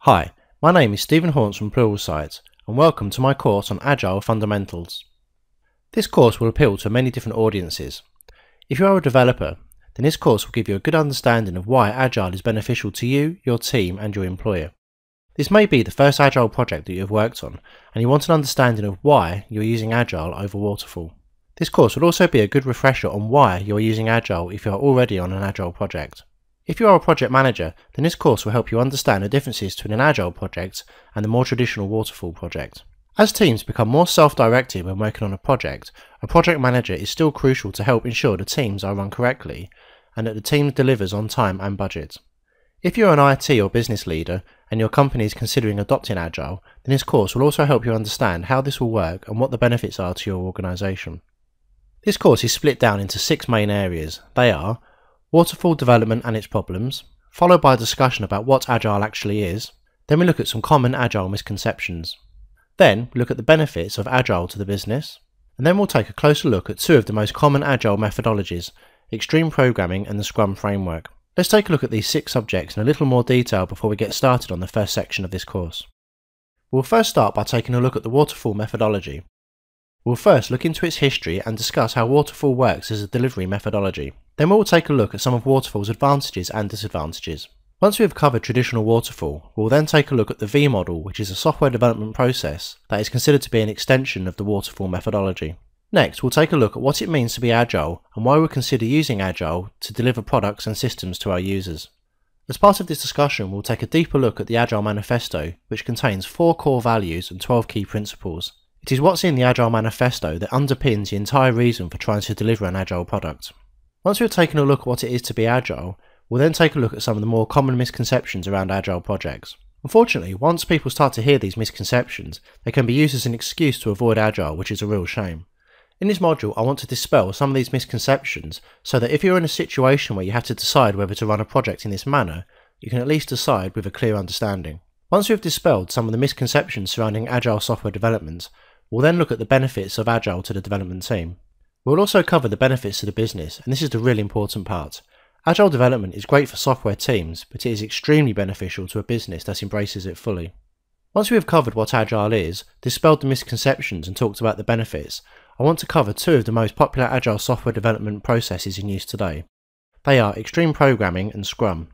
Hi, my name is Stephen Haunts from Pluralsight, and welcome to my course on Agile Fundamentals. This course will appeal to many different audiences. If you are a developer, then this course will give you a good understanding of why Agile is beneficial to you, your team, and your employer. This may be the first Agile project that you have worked on, and you want an understanding of why you are using Agile over Waterfall. This course will also be a good refresher on why you are using Agile if you are already on an Agile project. If you are a project manager, then this course will help you understand the differences between an Agile project and the more traditional Waterfall project. As teams become more self-directed when working on a project manager is still crucial to help ensure the teams are run correctly and that the team delivers on time and budget. If you're an IT or business leader and your company is considering adopting Agile, then this course will also help you understand how this will work and what the benefits are to your organisation. This course is split down into 6 main areas. They are Waterfall development and its problems, followed by a discussion about what Agile actually is. Then we look at some common Agile misconceptions. Then we look at the benefits of Agile to the business. And then we'll take a closer look at 2 of the most common Agile methodologies, extreme programming and the Scrum framework. Let's take a look at these 6 subjects in a little more detail before we get started on the first section of this course. We'll first start by taking a look at the Waterfall methodology. We'll first look into its history and discuss how Waterfall works as a delivery methodology. Then we'll take a look at some of Waterfall's advantages and disadvantages. Once we have covered traditional Waterfall, we'll then take a look at the V model, which is a software development process that is considered to be an extension of the Waterfall methodology. Next, we'll take a look at what it means to be Agile and why we consider using Agile to deliver products and systems to our users. As part of this discussion, we'll take a deeper look at the Agile Manifesto, which contains 4 core values and 12 key principles. It is what's in the Agile Manifesto that underpins the entire reason for trying to deliver an Agile product. Once we've taken a look at what it is to be Agile, we'll then take a look at some of the more common misconceptions around Agile projects. Unfortunately, once people start to hear these misconceptions, they can be used as an excuse to avoid Agile, which is a real shame. In this module, I want to dispel some of these misconceptions so that if you're in a situation where you have to decide whether to run a project in this manner, you can at least decide with a clear understanding. Once we've dispelled some of the misconceptions surrounding Agile software development, we'll then look at the benefits of Agile to the development team. We'll also cover the benefits to the business, and this is the really important part. Agile development is great for software teams, but it is extremely beneficial to a business that embraces it fully. Once we have covered what Agile is, dispelled the misconceptions and talked about the benefits, I want to cover 2 of the most popular Agile software development processes in use today. They are extreme programming and Scrum.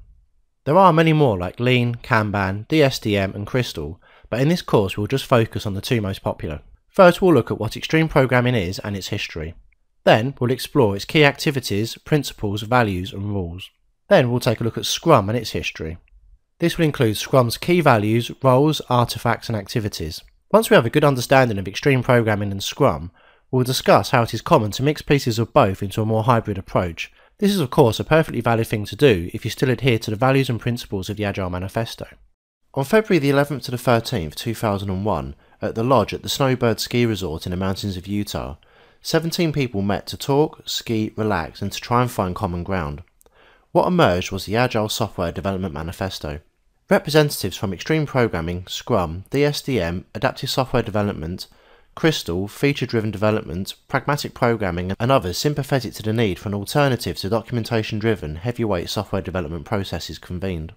There are many more like Lean, Kanban, DSDM and Crystal, but in this course we'll just focus on the 2 most popular. First, we'll look at what extreme programming is and its history. Then we'll explore its key activities, principles, values and rules. Then we'll take a look at Scrum and its history. This will include Scrum's key values, roles, artifacts and activities. Once we have a good understanding of extreme programming and Scrum, we'll discuss how it is common to mix pieces of both into a more hybrid approach. This is of course a perfectly valid thing to do if you still adhere to the values and principles of the Agile Manifesto. On February the 11th to the 13th, 2001, at the lodge at the Snowbird Ski Resort in the mountains of Utah, 17 people met to talk, ski, relax and to try and find common ground. What emerged was the Agile Software Development Manifesto. Representatives from extreme programming, Scrum, DSDM, adaptive software development, Crystal, feature-driven development, pragmatic programming and others sympathetic to the need for an alternative to documentation-driven, heavyweight software development processes convened.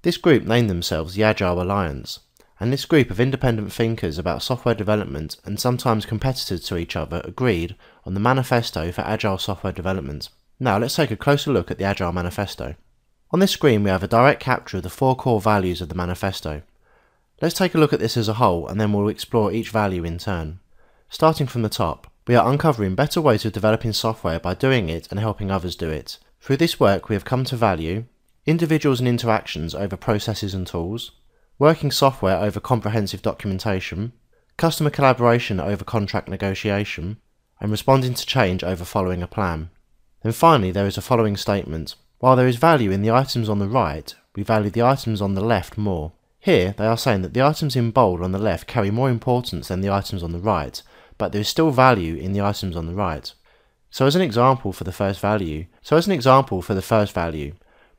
This group named themselves the Agile Alliance, and this group of independent thinkers about software development and sometimes competitors to each other agreed on the Manifesto for Agile Software Development. Now let's take a closer look at the Agile Manifesto. On this screen we have a direct capture of the 4 core values of the Manifesto. Let's take a look at this as a whole and then we'll explore each value in turn. Starting from the top, we are uncovering better ways of developing software by doing it and helping others do it. Through this work we have come to value individuals and interactions over processes and tools, working software over comprehensive documentation, customer collaboration over contract negotiation, and responding to change over following a plan. Then finally there is a following statement. While there is value in the items on the right, we value the items on the left more. Here they are saying that the items in bold on the left carry more importance than the items on the right, but there is still value in the items on the right. So as an example for the first value,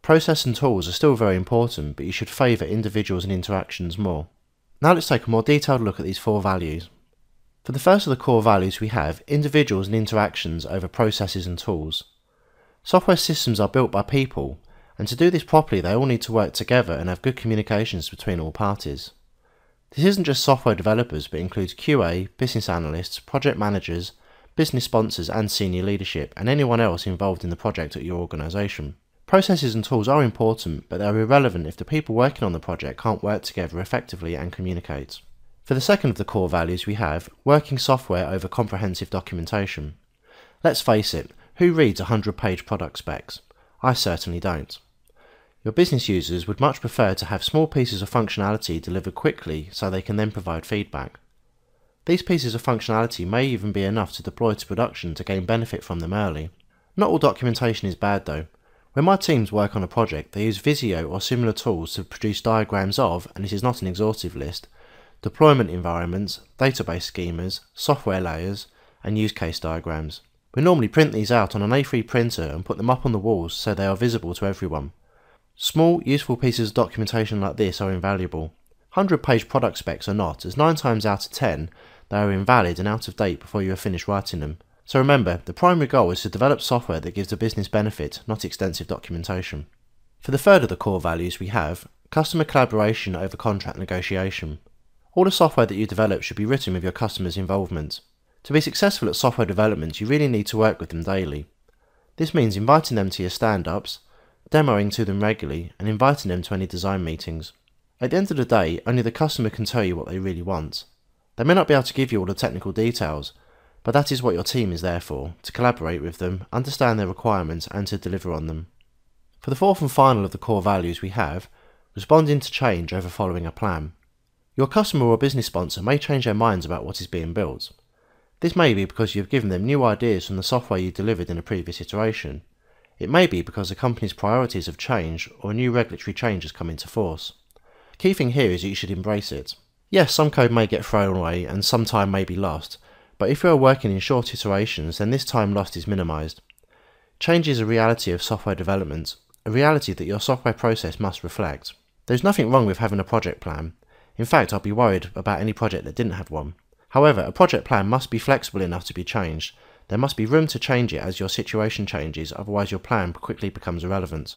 process and tools are still very important, but you should favour individuals and interactions more. Now let's take a more detailed look at these 4 values. For the first of the core values we have individuals and interactions over processes and tools. Software systems are built by people, And to do this properly, they all need to work together and have good communications between all parties. This isn't just software developers, but includes QA, business analysts, project managers, business sponsors and senior leadership, and anyone else involved in the project at your organisation. Processes and tools are important, but they are irrelevant if the people working on the project can't work together effectively and communicate. For the second of the core values we have, working software over comprehensive documentation. Let's face it, who reads 100-page product specs? I certainly don't. Your business users would much prefer to have small pieces of functionality delivered quickly so they can then provide feedback. These pieces of functionality may even be enough to deploy to production to gain benefit from them early. Not all documentation is bad though. When my teams work on a project, they use Visio or similar tools to produce diagrams of, and this is not an exhaustive list, deployment environments, database schemas, software layers, and use case diagrams. We normally print these out on an A3 printer and put them up on the walls so they are visible to everyone. Small, useful pieces of documentation like this are invaluable. 100-page product specs are not, as 9 times out of 10 they are invalid and out of date before you have finished writing them. So remember, the primary goal is to develop software that gives the business benefit, not extensive documentation. For the third of the core values we have, customer collaboration over contract negotiation. All the software that you develop should be written with your customers' involvement. To be successful at software development, you really need to work with them daily. This means inviting them to your stand-ups, demoing to them regularly, and inviting them to any design meetings. At the end of the day, only the customer can tell you what they really want. They may not be able to give you all the technical details, but that is what your team is there for, to collaborate with them, understand their requirements, and to deliver on them. For the fourth and final of the core values we have, responding to change over following a plan. Your customer or business sponsor may change their minds about what is being built. This may be because you have given them new ideas from the software you delivered in a previous iteration. It may be because the company's priorities have changed or a new regulatory change has come into force. The key thing here is that you should embrace it. Yes, some code may get thrown away and some time may be lost, but if you are working in short iterations, then this time lost is minimised. Change is a reality of software development, a reality that your software process must reflect. There is nothing wrong with having a project plan. In fact, I'd be worried about any project that didn't have one. However, a project plan must be flexible enough to be changed. There must be room to change it as your situation changes, otherwise your plan quickly becomes irrelevant.